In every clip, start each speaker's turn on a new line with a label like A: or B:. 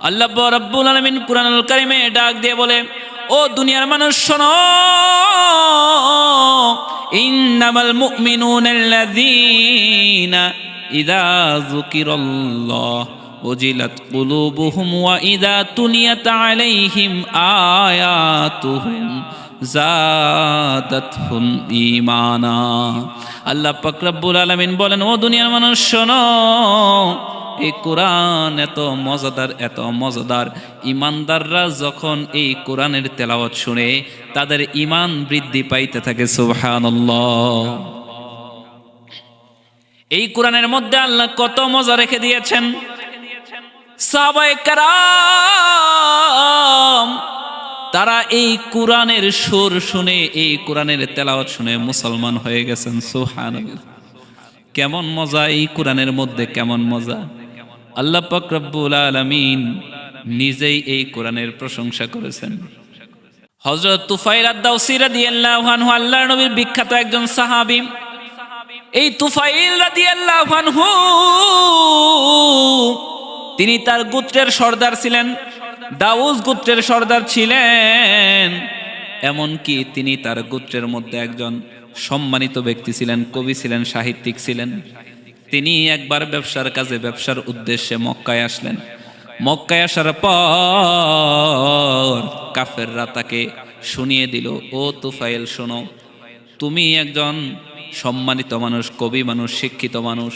A: আল্লাহ রাব্বুল আলামিন কুরআনুল কারীমে ডাক দিয়ে বলে, ও দুনিয়ার মানুষ শোনো, ইন্নামাল মুমিনুনাল্লাযীনা ইযা যুকিরাল্লাহ ওয়াজিলাত কুলুবুহুম ওয়া ইযা তুলিয়াত আলাইহিম আয়াতুহুম যাদাতহুম ঈমানা। আল্লাহ পাক রব্বুল আলামিন বলেন, ও দুনিয়ার মানুষ শোনো, এই কোরআন এত মজাদার, এত মজাদার। ইমানদাররা যখন এই কোরআনের তেলাওয়াত শুনে তাদের ইমান বৃদ্ধি পাইতে থাকে। সুবহানাল্লাহ। এই কোরআনের মধ্যে আল্লাহ কত মজা রেখে দিয়েছেন। সাহাবায়ে কেরাম তারা এই কোরআনের সুর শুনে, এই কোরআনের তেলাওয়াত শুনে মুসলমান হয়ে গেছেন। সুবহানাল্লাহ। কেমন মজা এই কোরআনের মধ্যে, কেমন মজা। আল্লাহ পাক রব্বুল আলামিন নিজেই এই কোরআনের প্রশংসা করেছেন। হযরত তুফাইল আদ-দাওসী রাদিয়াল্লাহু আনহু আল্লাহর নবীর বিখ্যাত একজন সাহাবী। এই তুফাইল রাদিয়াল্লাহু আনহু তিনি তার গোত্রের সর্দার ছিলেন, দাউস গোত্রের সর্দার ছিলেন। এমনকি তিনি তার গোত্রের মধ্যে একজন সম্মানিত ব্যক্তি ছিলেন, কবি ছিলেন, সাহিত্যিক ছিলেন। তিনি একবার ব্যবসার কাজে, ব্যবসার উদ্দেশ্যে মক্কায় আসলেন। মক্কায় আসার পর কাফেররা তাকে শুনিয়ে দিল, ও তুফাইল শোনো, তুমি একজন সম্মানিত মানুষ, কবি মানুষ, শিক্ষিত মানুষ,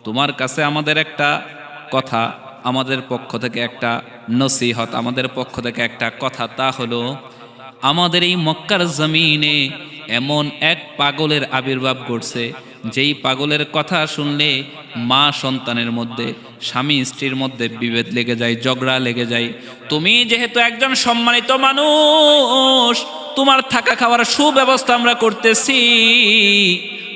A: তোমার কাছে আমাদের একটা কথা, আমাদের পক্ষ থেকে একটা নসিহত, আমাদের পক্ষ থেকে একটা কথা, তা হলো আমাদের এই মক্কার জমিনে এমন এক পাগলের আবির্ভাব ঘটছে, যেই পাগলের কথা শুনলে মা সন্তানের মধ্যে, স্বামী স্ত্রীর মধ্যে বিভেদ লেগে যায়, ঝগড়া লেগে যায়। তুমি যেহেতু একজন সম্মানিত মানুষ, তোমার থাকা খাওয়ার সুব্যবস্থা আমরা করতেছি,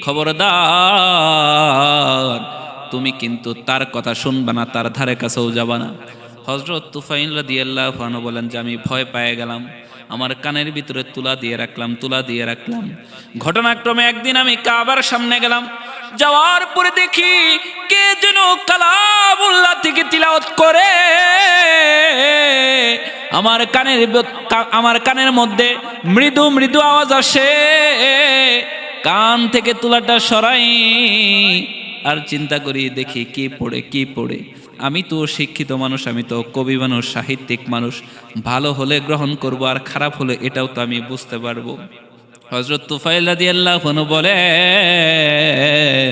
A: খবরদার তুমি কিন্তু তার কথা শুনবা না, তার ধারে কাছেও যাবা না। হযরত তুফাইল রাদিয়াল্লাহু আনহু বলেন যে আমি ভয় পেয়ে গেলাম, আমার কানের ভিতরে তুলা দিয়ে রাখলাম। ঘটনাক্রমে একদিন আমি কাবার সামনে গেলাম, যাওয়ার পরে দেখি কে যেন কালামুল্লাহ থেকে তিলাওয়াত করে। আমার কানের মধ্যে মৃদু মৃদু আওয়াজ আসে। কান থেকে তুলাটা সরাই আর চিন্তা করি, দেখি কি পড়ে। আমি তো শিক্ষিত মানুষ, আমি তো কবি মানুষ, সাহিত্যিক মানুষ, ভালো হলে গ্রহণ করব, আর খারাপ হলে এটাও তো আমি বুঝতে পারবো। হযরত তুফাইল রাদিয়াল্লাহু আনহু বলেন,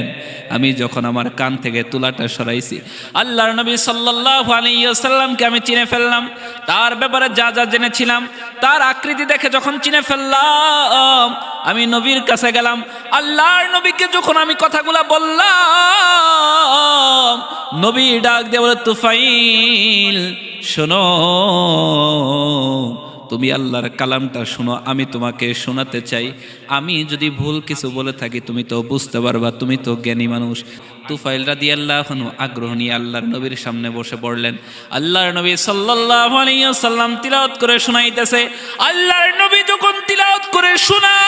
A: আমি যখন আমার কান থেকে তুলাটা সরাইছি, আল্লাহর নবী সাল্লাল্লাহু আলাইহি ওয়াসাল্লামকে আমি চিনে ফেললাম। তার ব্যাপারে যা যা জেনেছিলাম, তার আকৃতি দেখে যখন চিনে ফেললাম, আমি নবীর কাছে গেলাম। আল্লাহর নবীকে যখন আমি কথাগুলা বললাম, নবী ডাক দিয়ে বলে, তুফাইল শোনো, তুমি আল্লাহর কালামটা শোনো, আমি তোমাকে শোনাতে চাই। আমি যদি ভুল কিছু বলে থাকি তুমি তো বুঝতে পারবা, তুমি তো জ্ঞানী মানুষ। তুফাইল রাদিয়াল্লাহু আনহু আগ্রহ নিয়ে আল্লাহর নবীর সামনে বসে পড়লেন। আল্লাহর নবী সাল্লাল্লাহু আলাইহি ওয়াসাল্লাম তিলাওয়াত করে শোনাইতেছে। আল্লাহর নবী যখন তিলাওয়াত করে শোনায়,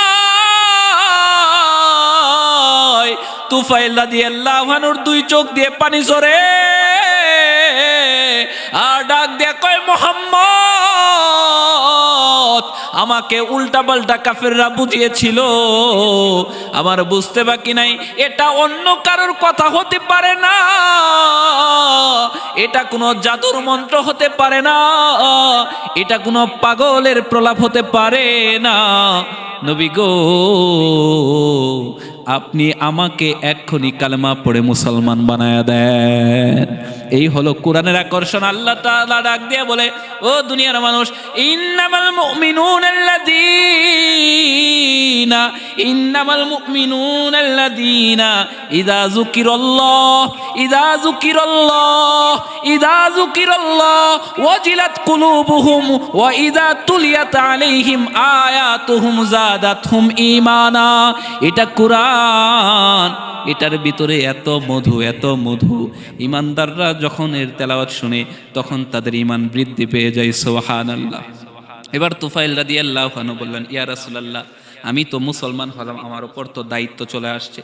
A: তুফাইল রাদিয়াল্লাহু আনহুর দুই চোখ দিয়ে পানি ঝরে, আর ডাক দিয়ে কয়, মুহাম্মদ, আমাকে উল্টা পাল্টা কাফেররা বুঝিয়েছিল, আমার বুঝতে বাকি নাই। এটা অন্য কারোর কথা হতে পারে না, এটা কোনো জাদুর মন্ত্র হতে পারে না, এটা কোনো পাগলের প্রলাপ হতে পারে না। নবী গো, আপনি আমাকে এক্ষুনি কালেমা পড়ে মুসলমান বানায়া দেন। এই হলো কোরআনের আকর্ষণ। আল্লাহ তাআলা ডাক দিয়ে বলে, ও দুনিয়ার মানুষ, ইন্নামাল মুমিনুনাল্লাযীনা ইযা যুকিরাল্লাহ ওয়াজিলাত কুলুবুহুম ওয়া ইযা তুলিয়াত আলাইহিম আয়াতুহুম যাদাতহুম ঈমানা। এটা কোরআন, এটার ভিতরে এত মধু। ইমানদাররা যখন এর তেলাওয়াত শুনে তখন তাদের ঈমান বৃদ্ধি পেয়ে যায়। সুবহানাল্লাহ। এবার তুফাইল রাদিয়াল্লাহু আনহু বললেন, ইয়া রাসূলুল্লাহ, আমি তো মুসলমান হলাম, আমার উপর তো দায়িত্ব চলে আসছে,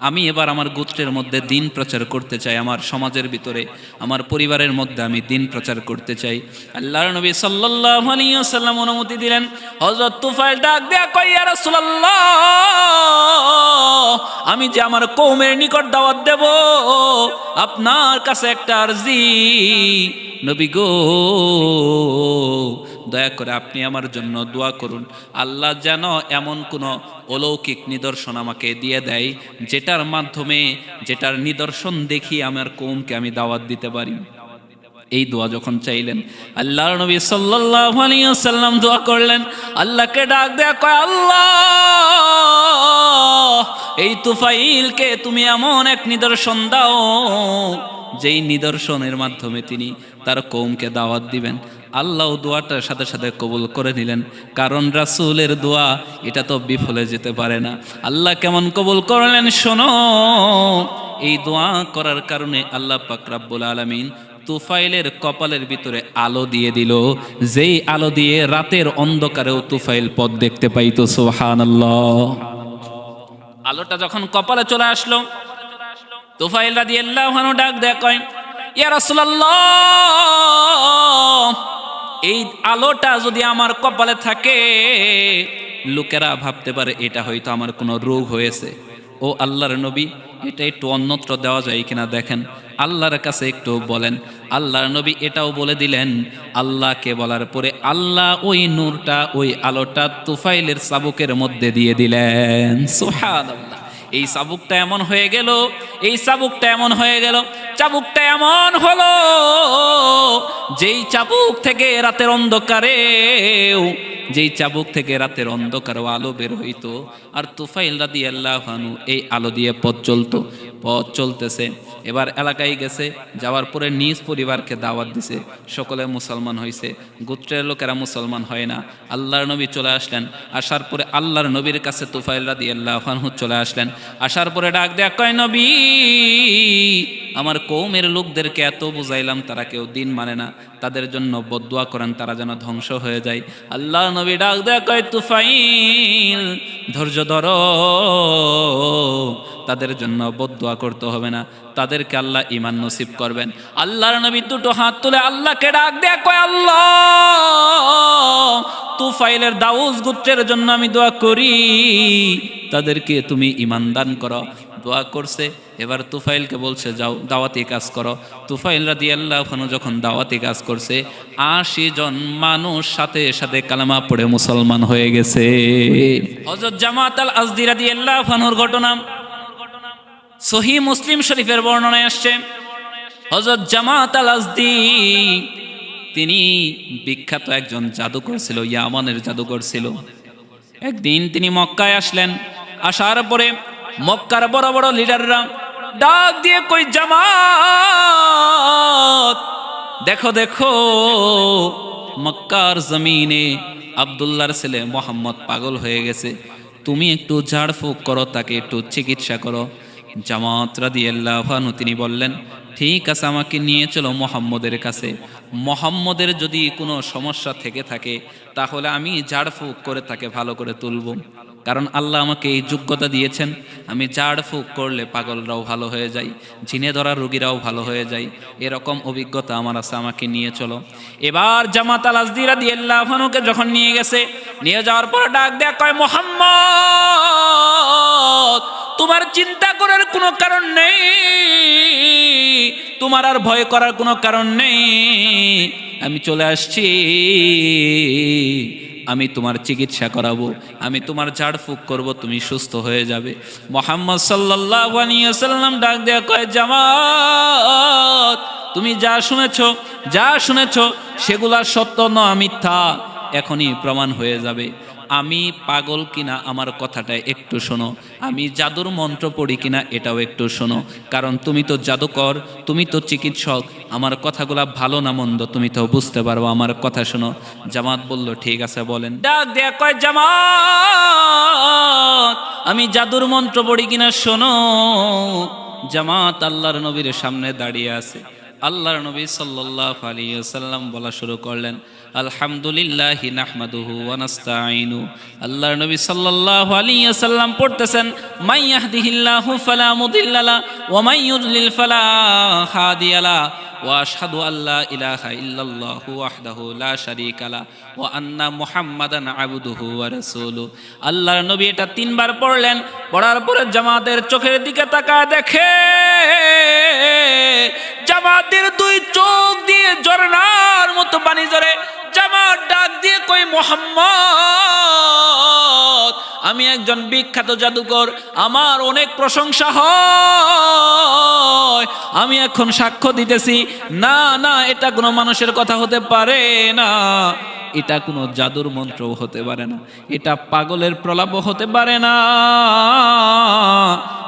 A: আমি এবার আমার গোত্রের মধ্যে দিন প্রচার করতে চাই, আমার সমাজের ভিতরে আমার পরিবারের মধ্যে আমি দিন প্রচার করতে চাই। আল্লাহর নবী সাল্লাল্লাহু আলাইহি ওয়াসাল্লাম অনুমতি দিলেন। হযরত তুফাইল ডাক দেয়া কয়, ইয়া রাসূলুল্লাহ, আমি যে আমার কওমের নিকট দাওয়াত দেব, আপনার কাছে একটা আরজি, নবী গো, দয়া করে আপনি আমার জন্য দোয়া করুন, আল্লাহ যেন এমন কোনো অলৌকিক নিদর্শন আমাকে দিয়ে দেয় যেটার মাধ্যমে, যেটার নিদর্শন দেখি আমার কওমকে আমি দাওয়াত দিতে পারি। এই দোয়া যখন চাইলেন, আল্লাহর নবী সাল্লাল্লাহু আলাইহি ওয়াসাল্লাম দোয়া করলেন, আল্লাহকে ডাক দেয়া কয়, আল্লাহ, এই তুফাইলকে তুমি এমন এক নিদর্শন দাও যেই নিদর্শনের মাধ্যমে তিনি তার কওমকে দাওয়াত দিবেন। আল্লাহ দোয়াটার সাথে সাথে কবুল করে নিলেন, কারণ রাসূলের দোয়া এটা তো বিফলে যেতে পারে না। আল্লাহ কেমন কবুল করলেন শোনো। এই দোয়া করার কারণে আল্লাহ পাক রব্বুল আলামিন তুফাইলের কপালের ভিতরে আলো দিয়ে দিল, যেই আলো দিয়ে রাতের অন্ধকারেও তুফাইল পথ দেখতে পাইতো। সুবহানাল্লাহ। আলোটা যখন কপালে চলে আসলো, তুফাইল রাদিয়াল্লাহু আনহু ডাক দেয়া কয়, ইয়া রাসূলুল্লাহ, এই আলোটা যদি আমার কপালে থাকে, লোকেরা ভাবতে পারে এটা হয়তো আমার কোনো রোগ হয়েছে। ও আল্লাহর নবী, এটা একটু অন্যত্র দেওয়া যায় কিনা দেখেন, আল্লাহর কাছে একটু বলেন। আল্লাহর নবী এটাও বলে দিলেন। আল্লাহকে বলার পরে আল্লাহ ওই নূরটা, ওই আলোটা তুফাইলের চাবুকের মধ্যে দিয়ে দিলেন। সুবহানাল্লাহ। এই চাবুকটা এমন হয়ে গেল, এই চাবুকটা এমন হয়ে গেল, চাবুকটা এমন হলো যেই চাবুক থেকে রাতের অন্ধকারেও, যেই চাবুক থেকে রাতের অন্ধকার আলো বের হইতো, আর তুফাইল রাদিয়াল্লাহু আনহু এই আলো দিয়ে পথ চলতো। পথ চলতেছে, এবার এলাকায় গেছে, যাওয়ার পরে নিজ পরিবারকে দাওয়াত দিছে, সকলে মুসলমান হয়েছে, গোত্রের লোকেরা মুসলমান হয় না। আল্লাহর নবী চলে আসলেন, আসার পরে আল্লাহর নবীর কাছে তুফাইল রাদিয়াল্লাহু আনহু চলে আসলেন। আসার পরে ডাক দেয়া কয়, নবী, আমার কওমের লোকদেরকে এত বুঝাইলাম, তারা কেউ দিন মানে না, তাদের জন্য বদদুয়া করেন, তারা যেন ধ্বংস হয়ে যায়। আল্লাহ নবী ডাক দেয়া কয়, তুফাইল, ধৈর্য ধরো, তাদের জন্য বদদুয়া করতে হবে না, তাদেরকে আল্লাহ ঈমান নসিব করবেন। আল্লাহর নবী দুটো হাত তুলে আল্লাহকে ডাক দেয়া কয়, আল্লাহ, তুফাইলের দাউস গোত্রের জন্য আমি দোয়া করি, তাদেরকে তুমি ঈমান দান করো। দোয়া করছে, এবার তুফাইলকে বলছে, যাও দাওয়াতি কাজ করো। তুফাইল রাদিয়াল্লাহু আনহু যখন দাওয়াতি কাজ করছে, ৮০ জন মানুষ সাথে সাথে কালেমা পড়ে মুসলমান হয়ে গেছে। হযরত জামাত আল আজদি রাদিয়াল্লাহু আনহুর ঘটনা সহিহ মুসলিম শরীফের বর্ণনায় আসছে। হযরত জামাত আল আজদি, তিনি বিখ্যাত একজন জাদুকর ছিল, ইয়ামানের জাদুকর ছিল। একদিন তিনি মক্কায় আসলেন, আসার পরে মক্কার বড় বড় লিডাররা ডাক দিয়ে কই, জামাত, দেখো দেখো, মক্কার জমিনে আব্দুল্লাহর ছেলে মোহাম্মদ পাগল হয়ে গেছে, তুমি একটু ঝাড়ফুঁক করো, তাকে একটু চিকিৎসা করো। জামাত রাদিয়াল্লাহু আনহু তিনি বললেন, ঠিক আছে, আমাকে নিয়ে চলো মোহাম্মদের কাছে। মোহাম্মদের যদি কোনো সমস্যা থেকে থাকে তাহলে আমি ঝাড়ফুঁক করে তাকে ভালো করে তুলব, কারণ আল্লাহ আমাকে এই যোগ্যতা দিয়েছেন, আমি ঝাড়ফুঁক করলে পাগলরাও ভালো হয়ে যায়, ঝিনে ধরা রোগীরাও ভালো হয়ে যায়, এরকম অভিজ্ঞতা আমার আছে, আমাকে নিয়ে চলো। এবার জামাত আল আজদি রাদিয়াল্লাহু আনহুকে যখন নিয়ে গেছে, নিয়ে যাওয়ার পর ডাক দেয়া কয়, মুহাম্মদ, তোমার চিন্তা করার কোনো কারণ নেই, তোমার আর ভয় করার কোনো কারণ নেই, আমি চলে আসছি, আমি তোমার চিকিৎসা করাবো, আমি তোমার ঝাড়ফুঁক করব, তুমি সুস্থ হয়ে যাবে। মুহাম্মদ সাল্লাল্লাহু আলাইহি ওয়াসাল্লাম ডাক দেয়া কয়, জামাত, তুমি যা শুনেছো সেগুলা সত্য নয়, মিথ্যা, এখনই প্রমাণ হয়ে যাবে। আমি পাগল কিনা আমার কথাটা একটু শোনো, আমি জাদুর মন্ত্র পড়ি কিনা এটাও একটু শোনো, কারণ তুমি তো জাদুকর, তুমি তো চিকিৎসক, আমার কথাগুলা ভালো না মন্দ তুমি তো বুঝতে পারবো, আমার কথা শোনো। জামাত বলল, ঠিক আছে বলেন। ডাক দেয়া কয়, জামাত, আমি জাদুর মন্ত্র পড়ি কিনা শোনো। জামাত আল্লাহর নবীর সামনে দাঁড়িয়ে আছে, আল্লাহর নবী সাল্লাল্লাহু আলাইহি ওয়াসাল্লাম বলা শুরু করলেন, আলহামদুলিল্লাহি নাহমাদুহু ওয়া নাস্তাঈনু। আল্লাহর নবী সাল্লাল্লাহু আলাইহি ওয়াসাল্লাম পড়তেছেন, মান ইয়াহদিহিল্লাহু ফালা মুদিল্লা লা ওয়া মান ইউদ্লিল ফালা হাদিয়া লা ওয়া আশহাদু আল্লা ইলাহা ইল্লাল্লাহু ওয়াহদাহু লা শারীকা লা ওয়া আন্না মুহাম্মাদান আবদুহু ওয়া রাসূলুহু। আল্লাহর নবী এটা তিনবার পড়লেন। পড়ার পরে জামাতের চোখের দিকে তাকায় দেখে জামাতের দুই চোখ দিয়ে ঝর্ণার মতো পানি ঝরে। জামাত ডাক দিয়ে কই, মুহাম্মদ, আমি একজন বিখ্যাত জাদুকর, আমার অনেক প্রশংসা হয়, আমি এখন সাক্ষ্য দিতেছি, না না, এটা কোনো মানুষের কথা হতে পারে না, এটা কোনো জাদুর মন্ত্রও হতে পারে না, এটা পাগলের প্রলাপ হতে পারে না।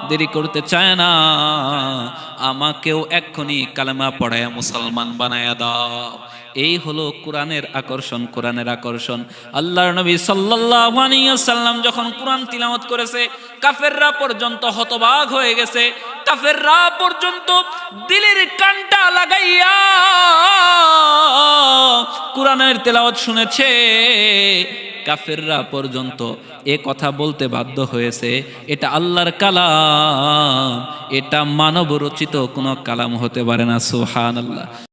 A: দেরি করতে চায় না, আমাকেও এক্ষুনি কালেমা পড়ায়া মুসলমান বানায়া দাও। এই হলো কোরআনের আকর্ষণ, কোরআনের আকর্ষণ। আল্লাহর নবী সাল্লাল্লাহু আলাইহি ওয়াসাল্লাম যখন কোরআন তিলাওয়াত করেছে, কাফেররা পর্যন্ত হতবাক হয়ে গেছে। কাফেররা পর্যন্ত দিলের কানটা লাগাইয়া কোরআনের তেলাওয়াত শুনেছে। কাফেররা পর্যন্ত এ কথা বলতে বাধ্য হয়েছে, এটা আল্লাহর কালাম, এটা মানব রচিত কোনো কালাম হতে পারে না। সুবহানাল্লাহ।